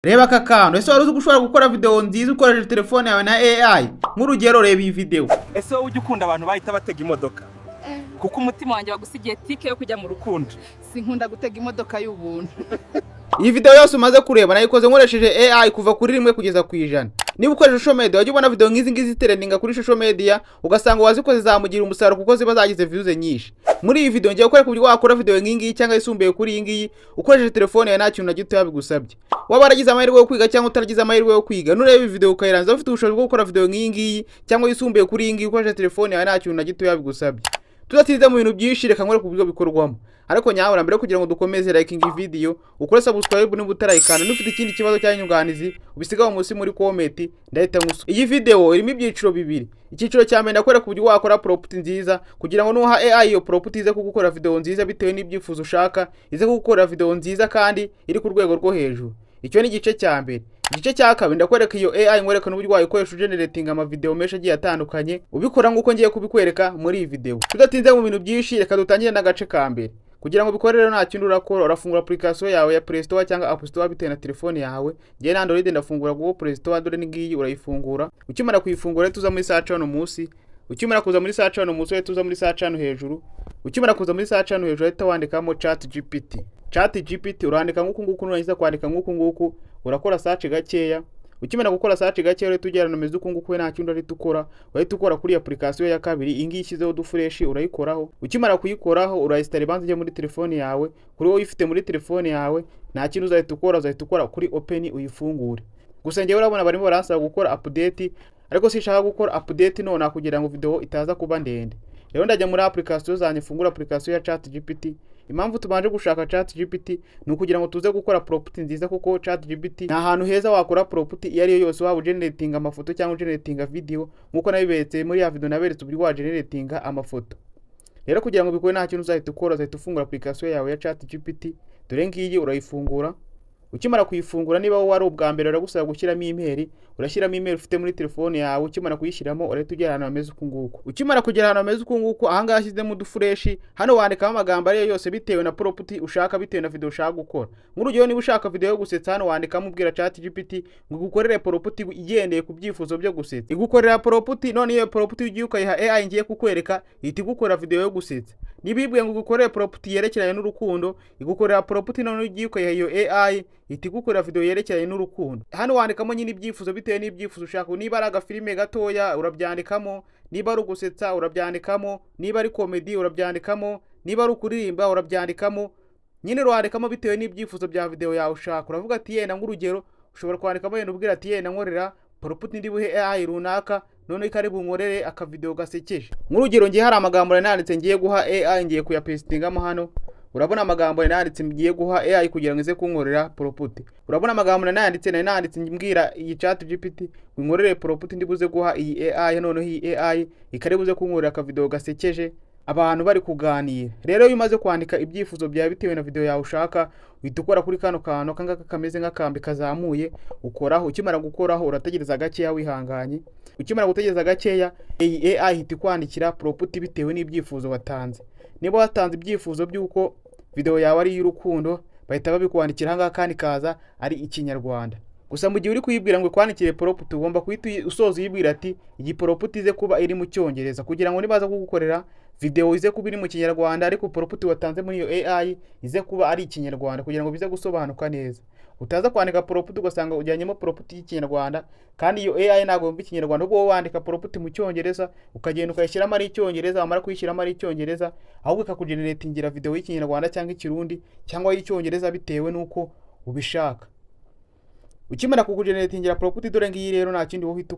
Reba aka kantu, ese wari uzi ko ushobora gukora video nziza ukoresheje telefone yawe na AI? Nk'urugero reba iyi video. Ese wowe ujya ukunda abantu bahita batega imodoka? Kuko umutima wanjye wagusigiye tike yo kujya mu rukundo. Sinkunda gutega imodoka y'ubuntu. Iyi video yose umaze kureba nayikoze nkoresheje AI kuva kuri 1 kugeza ku 100. Niba ukoresha social media wajya ubona video nk'izi ngizi trendinga kuri social media ugasanga wazikoze zamugira umusaruro kuko ziba zagize views nyinshi. Muri iyi video ngiye kwereka uburyo wakora video nk'ingiyi cyangwa isumbuye kuri iyi ngiyi ukoresheje telefone yawe nta kintu na gito yabigusabye. Waba waragize amahirwe yo kwiga cyangwa utaragize amahirwe yo kwiga nureba iyi video ukayirangiza ufite ubushobozi bwo gukora video nk'ingiyi cyangwa isumbuye kuri iyi ngiyi ukoresheje telefone yawe nta kintu na gito yabigusabye. Tudatiriza mu bintu byinshi reka nkore ku buryo bikorwamo. Ariko nyabura mbere kugira ngo dukomeze liking video ukore subscribe niba utarayikanda n'ufite ikindi kibazo cyanyunganizi ubisigaho munsi muri comment ndahita ngusu. Iyi video irimo ibyiciro bibiri. Icyiciro cya mbere ndakwereka uburyo wakora prompt nziza kugira ngo nuha AI iyo prompt ize kugukora video nziza bitewe n'ibyifuzo ushaka, ize kugukora video nziza kandi iri ku rwego rwo hejuru. Icyo ni igice cya mbere. Igice cya kabiri ndakwereka iyo AI nkwereka n'uburyo wayikoresha generating ama video menshi agiye atandukanye ubikora nguko ngiye kubikwereka muri iyi video. Tudatinze mu bintu byinshi reka dutangire n'agace ka mbere. Kugira ngo bikorere nta kintu urakora urafungura application yawe ya Play Store cyangwa App Store bitewe na telefone yawe. Ngiye na Android ndafungura Google Play Store dore ningiyi urayifungura. Ukimara kuyifungura tuza muri search hano munsi. Ukimara kuza muri search hano munsi tuza muri search hano hejuru. Ukimara kuza muri search hano hejuru ahita wandikamo ChatGPT. ChatGPT urandika nguko nguko nurangiza kwandika nguko nguko urakora search gakeya. Ukimara gukora search gakeya rero tujyana nomeze uko nguko nta kintu ari tukora wahita ukora kuri application ya kabiri ingi ishyizeho dufresh urayikoraho. Ukimara kuyikoraho urayinstall banze je muri telefone yawe kuri wowe ifite muri telefone yawe nta kintu uzahita ukora kuri open uyifungure. Gusa ngiye urabona barimo baransaba gukora update ariko sishaka gukora update none kugira ngo video itaza kuba ndende. Rero ndajya muri application zanjye fungura application ya ChatGPT. Impamvu tubanje gushaka ChatGPT ni ukugira ngo tuze gukora prompt nziza kuko ChatGPT ni ahantu heza wakora prompt iyo ari yo yose waba generating amafoto cyangwa generating video nkuko nabibetse muri ya video naberetse uburyo wa generating amafoto. Rero kugira ngo bikore nta kintu uzahita ukora uzahita ufungura application yawe ya ChatGPT dore ngiyi urayifungura. Ukimara kuyifungura niba wowe ari ubwa mbere uragusaba gushyiramo email urashyiramo email ufite muri telefone yawe. Ukimara kuyishyiramo urahita ugera ahantu hameze uko nguko. Ukimara kugera ahantu hameze uko nguko ahanga hashyizemo udufresh hano wandikamo amagambo ariyo yose bitewe na prompt ushaka bitewe na video ushaka gukora. Nk'urugero niba ushaka video yo gusetsa hano wandikamo ubwira ChatGPT ngo gukorere prompt igendeye ku byifuzo byo gusetsa. Igukorera prompt none iyo prompt ugiye ukayiha AI ngiye kukwereka ihita igukora video yo gusetsa. Nibibwiye ngo gukorera prompt yerekeranye n'urukundo igukorera prompt none ugiye ukayiha iyo AI ihita igukora video yerekeranye n'urukundo. Hano wandikamo nyine ibyifuzo bitewe n'ibyifuzo ushaka. Niba ari agafilime gatoya urabyandikamo, niba ari ugusetsa urabyandikamo, niba ari comedy urabyandikamo, niba ari ukuririmba urabyandikamo. Nyine urandikamo bitewe n'ibyifuzo bya video yawe ushaka. Uravuga ati yenda ngurugero ushobora kwandikamo yenda ubwira ati yenda nkorera prompt ndi buhe AI runaka none ikari bunkorere aka video gasekeje. Nk'urugero ngiye hari amagambo nanditse ngiye guha AI ngiye kuyapastingamo hano. Urabona amagambo nanditse ngiye guha AI kugira ngo ize kunkorera prompt. Urabona amagambo nanditse mbwira iyi ChatGPT nkorere prompt ndi buze guha iyi AI none iyi AI ikari buze kunkorera aka video gasekeje abantu bari kuganira. Rero iyo umaze kwandika ibyifuzo bya bitewe na video yawe ushaka uhita ukora kuri kano kantu kangaka kameze nk'akambi kazamuye ukoraho. Ukimara gukoraho urategereza gakeya wihanganye. Ukimara gutegereza gakeya iyi AI ihita kwandikira prompt bitewe n'ibyifuzo watanze. Niba watanze ibyifuzo by'uko video yawe ari y'urukundo bahita babikwandikira hanga kandi kaza ari ikinyarwanda. Gusa mu gihe uri kuyibwira ngo kwandikire prompt ugomba kuhita usoza uyibwira ati iyi prompt ize kuba iri mu cyongereza kugira ngo nibaza kugukorera video ize kuba iri mu kinyarwanda ariko prompt watanze muri iyo AI ize kuba ari ikinyarwanda kugira ngo bize gusobanuka neza. Utaza kwandika prompt ugasanga ujyanyemo prompt y'ikinyarwanda kandi iyo AI ntago yumva ikinyarwanda ubwo wandika prompt mu cyongereza ukagenda ukayishyiramo ari icyongereza wamara kuyishyiramo ari icyongereza ahubwo ikakugeneratingira video y'ikinyarwanda cyangwa ikirundi cyangwa y'icyongereza bitewe nuko ubishaka. Ukimara kukugeneratingira prompt dore ngiyi rero nta kindi uhita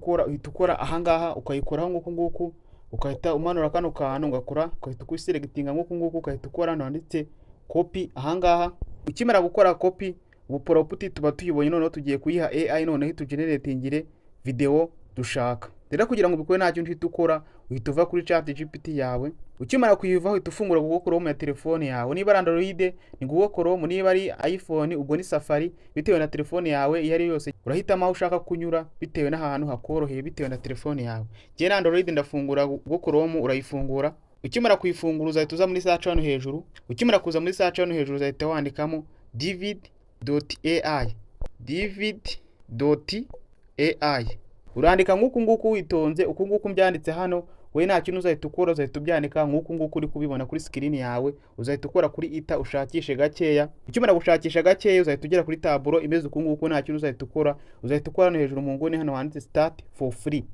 ukora ahangaha ukayikoraho nguko nguko ukahita umanura kano kantu ugakora ukahita kuselectinga nguko nguko ukahita ukora nanditse copy ahangaha. Ukimara gukora copy ubu prompt tuba tuyibonye none tugiye kuyiha AI none hita ugeneratingire video dushaka. Rero kugira ngo bikore nta kintu uhita ukora uhita uva kuri ChatGPT yawe. Ukimara kuyivaho uhita ufungura Google Chrome ya telefone yawe. Niba ari Android ni Google Chrome, niba ari iPhone ubwo ni Safari bitewe na telefone yawe iyo ari yose. Urahitamo aho ushaka kunyura bitewe n'ahantu hakoroheye bitewe na telefone yawe. Ngiye na Android ndafungura Google Chrome urayifungura. Ukimara kuyifungura uzahita uza muri search hano hejuru. Ukimara kuza muri search hano hejuru uzahita wandikamo David.ai david.ai. urandika nk'uku nguku witonze, uku nguku mbyanditse hano, we nta kintu uzahita ukora, uzahita ubyandika nk'uku nguku uri kubibona kuri screen yawe, uzahita ukora kuri ita ushakishe gakeya. Ukimara gushakisha gakeya uzahita ugera kuri taburo imeze uku nguku, nta kintu uzahita ukora, uzahita ukora no hejuru mu nguni hano handitse start for free.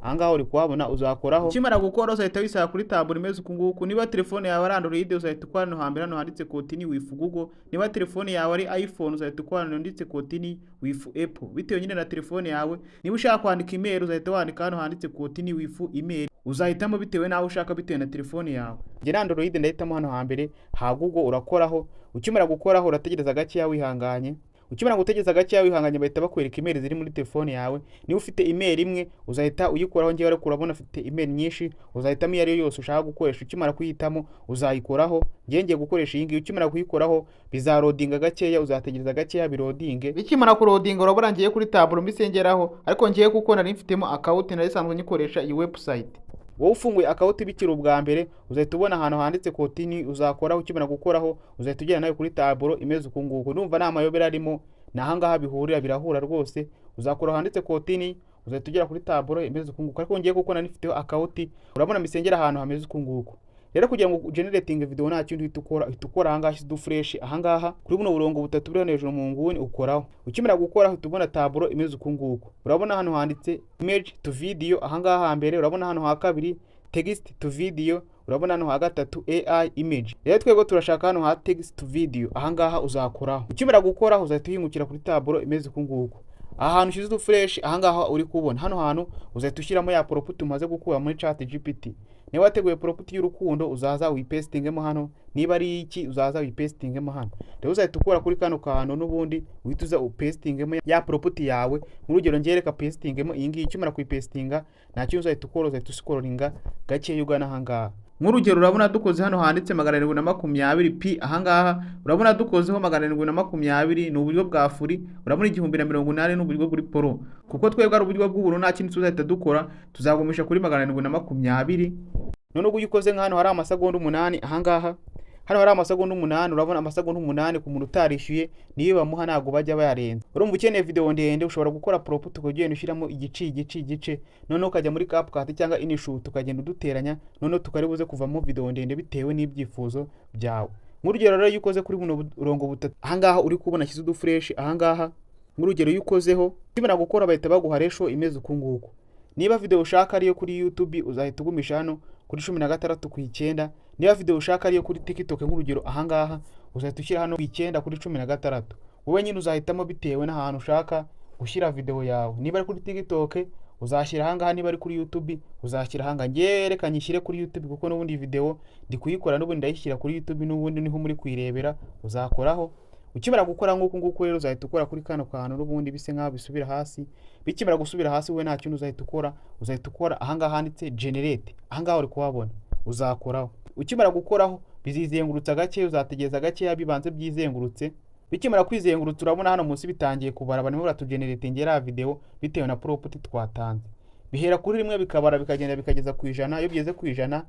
Ahangaho uri kuhabona uzakoraho. Ukimara gukora uzahita wisaba kuri taburo imeze uku nguku. Niba telefone yawe ari Android uzahita ukora no hambere hano handitse continue with Google. Niba telefone yawe ari iPhone uzahita ukora no handitse continue with Apple. Bitewe nyine na telefone yawe. Niba ushaka kwandika email uzahita wandika hano handitse continue with email. Uzahitamo bitewe nawe ushaka bitewe na telefone yawe. Nge na Android ndahitamo hano hambere ha Google urakoraho. Ukimara gukoraho urategereza gakeya wihanganye. Ukimara gutegereza gakeya wihanganye bahita bakwereka email ziri muri telefone yawe. Niba ufite email imwe uzahita uyikoraho, ngiye ariko urabona ufite email nyinshi, uzahitamo iyo ari yose ushaka gukoresha. Ukimara kuyitamo uzayikoraho. Ngiye gukoresha iyi ngiyi. Ukimara kuyikoraho bizarodinga gakeya, uzategereza gakeya birodinge. Bikimara kurodinga urabona ngiye kuri taburo mbisengeraho, ariko ngiye kuko nari mfitemo account nari sanzwe nyikoresha iyi website. Wowe ufunguye account bikira ubwa mbere uzahita ubona ahantu handitse continue, uzakoraho. Ukimara gukoraho uzahita ugera nawe kuri taburo imeze uku nguku. Numva nta mayobera arimo, nahangaha bihurira birahura rwose. Uzakora handitse continue uzahita ugera kuri taburo imeze uku nguku, ariko ngiye kuko nari mfiteho account urabona misengera ahantu hameze uku nguku. Rero kugira ngo generating video nta kintu ukora ahangaha shyize fresh ahangaha kuri buno burongo butatu buri hejuru mu nguni ukoraho. Ukimara gukora tubona taburo imeze uku nguku. Urabona hano handitse image to video ahangaha hambere, urabona hano ha kabiri text to video, urabona hano ha gatatu AI image. Rero twego turashaka hano ha text to video ahangaha uzakoraho. Ukimara gukora uzahita uhingukira kuri taburo imeze uku nguku. Ahantu shyize fresh ahangaha uri kubona hano hantu uzahita ushyiramo ya prompt umaze gukura muri ChatGPT. Niba wateguye prompt y'urukundo uzaza uyipestingemo hano, niba ari iki uzaza uyipestingemo hano. Rero uzahita ukora kuri kano kantu n'ubundi uhita uza upestingemo ya prompt yawe. Nk'urugero ngereka pastingemo iyi ngiyi. Ukimara kuyipestinga nta kintu uzahita ukora, uzahita scrollinga gakeya ugana ahangaha. Nk'urugero urabona dukoze hano handitse 720p ahangaha, urabona dukozeho 720 ni uburyo bwa free, urabona 1080 ni uburyo buri pro. Kuko twebwe ari uburyo bw'ubuntu nta kintu tuzahita dukora, tuzagumisha kuri 720. None ubwo uyikoze nk'hano hari amasegonda 8 ahangaha. Hano hari amasegonda 8, urabona amasegonda 8 ku muntu utarishyuye niyo bamuha ntago bajya bayarenza. Urumva ukeneye video ndende ushobora gukora prompt ukagenda ushyiramo igice none ukajya muri CapCut cyangwa InShot ukagenda uduteranya, none tukaribuze kuvamo video ndende bitewe n'ibyifuzo byawe. Nk'urugero rero yukoze kuri buno urongo butatu ahangaha uri kubona shyize fresh ahangaha. Nk'urugero yukozeho kimara gukora bahita baguha ratio imeze uku nguku. Niba video ushaka ariyo kuri YouTube uzahita ugumisha hano kuri 16 ku 9. Niba video ushaka ariyo kuri TikTok nk'urugero ahangaha uzahita ushyira hano ku 9 kuri 16. Wowe nyine uzahitamo bitewe n'ahantu ushaka gushyira video yawe. Niba ari kuri TikTok uzashyira ahangaha, niba ari kuri YouTube uzashyira ahangaha. Ngiye reka nyishyire kuri YouTube kuko n'ubundi video ndi kuyikora n'ubundi ndayishyira kuri YouTube n'ubundi niho muri kuyirebera uzakoraho. Ukimara gukora nk'uko nguko rero uzahita ukora kuri kano kantu n'ubundi bise nk'aho bisubira hasi. Bikimara gusubira hasi we nta kintu uzahita ukora, uzahita ukora ahangaha handitse generate ahangaha uri kuhabona uzakoraho. Ukimara gukoraho bizizengurutsa gake, uzategereza gake bibanze byizengurutse. Bikimara kwizengurutsa urabona hano munsi bitangiye kubara, barimo baratugeneratingera video bitewe na prompt twatanze. Bihera kuri rimwe bikabara bikagenda bikageza ku 100. Iyo bigeze ku 100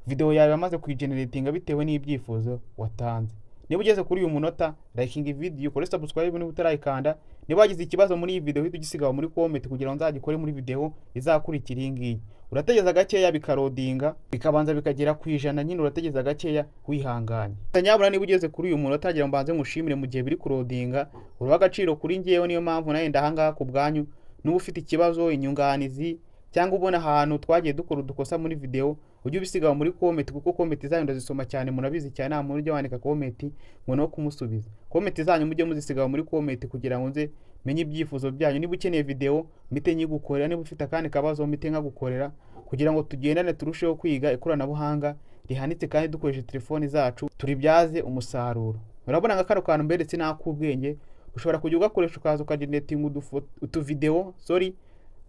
video yawe yamaze kuyigeneratinga bitewe n'ibyifuzo watanze. Niba ugeze kuri uyu munota liking video, kore subscribe niba utarayikanda. Niba wagize ikibazo muri iyi video hita ugisigaho muri comment kugira ngo nzagikore muri video izakurikira iyi ngiyi. Urategeza gakeya bikarodinga bikabanza bikagera ku 100, nyine urategeza gakeya wihanganye. Nyabura niba ugeze kuri uyu munota agira mbanze ngushimire mu gihe biri kurodinga, uruha agaciro kuri ngewe, niyo mpamvu naye ndahangaha ku bwanyu. Nuba ufite ikibazo, inyunganizi cyangwa ubona ahantu twagiye dukora udukosa muri video ujye ubisigaho muri comment, kuko comment zanyu ndazisoma cyane, murabizi cyane nta muntu ujya wandika comment ngo no kumusubiza. Comment zanyu mujye muzisigaho muri comment kugira ngo nze menye ibyifuzo byanyu. Niba ukeneye video mite nyigukorera, niba ufite kandi kabazo mite nkagukorera kugira ngo tugendane turusheho kwiga ikoranabuhanga rihanitse kandi dukoreshe telefoni zacu turibyaze umusaruro. Urabona nka karo kantu mberetse nakubwenge ushobora kujya ugakoresha ukaza ukagenerating utuvideo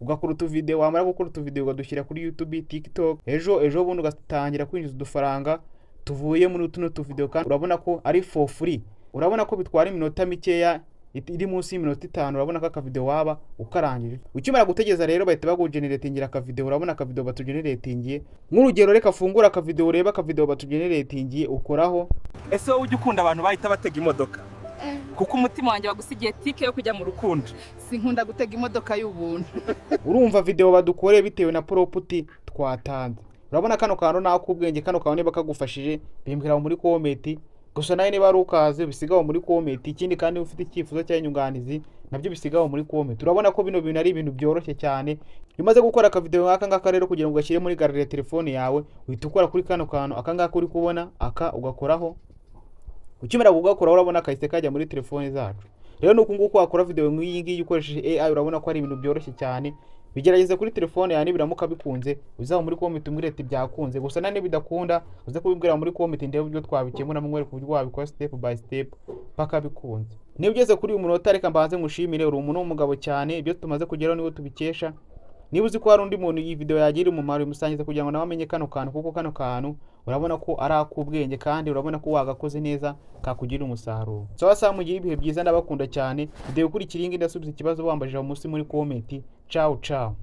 ugakora utuvideo, wamara gukora utuvideo ugadushyira kuri YouTube, TikTok. Ejo bundi ugatangira kwinjiza udufaranga tuvuye muri tuno tuvideo, kandi urabona ko ari for free. Urabona ko bitwara iminota mikeya iri munsi y'iminota 5. urabona ko akavideo waba ukarangije. Ukimara gutegeza rero bahita bagugeneratingira akavideo. urabona akavideo batugeneratingiye. Nk'urugero reka fungura akavideo ureba akavideo batugeneratingiye ukoraho. Ese wowe ujye ukunda abantu bahita batega imodoka kuko umutima wanjye wagusigiye tike yo kujya mu rukundo. sinkunda gutega imodoka y'ubuntu. urumva video badukoreye bitewe na property twatanze. urabona kano kantu nakubwenge, kano kantu niba kagufashije bimbwira muri comment. gusa nawe niba ari ukaze bisigaho muri comment. ikindi kandi ufite icyifuzo cy'inyunganizi nabyo bisigaho muri comment. urabona ko bino bintu ari ibintu byoroshye cyane. Umaze gukora aka video nk'aka ngaka rero kugira ngo gashyire muri gallery ya telefone yawe, uhita ukora kuri kano kantu aka ngaka uri kubona aka ugakoraho. ukimara kugakora urabona kahise kajya muri telefone zacu. rero nuko nguko wakora video nk'iyi ngiyi ukoresheje AI, urabona ko ari ibintu byoroshye cyane. bigerageze kuri telefone yawe, nibiramuka bikunze uzaho muri comment umbwire ati byakunze. gusa nane bidakunda uze kubibwira muri comment ndebe uburyo twabikemura mumwere ku buryo wabikora step by step paka bikunze. niba ugeze kuri uyu munota reka mbanze ngushimire, uri umuntu w'umugabo cyane. ibyo tumaze kugeraho niwe tubikesha. niba uzi ko hari undi muntu iyi video yagira umumaro umusangiza kugira ngo nawe amenye kano kantu, kuko kano kantu urabona ko ari akubwenge kandi urabona ko wagakoze neza kakugira umusaruro. sawa mugire ibihe byiza, ndabakunda cyane. video ikurikira iyi ngiyi ndasubiza ikibazo bambajije munsi muri comment. ciao ciao.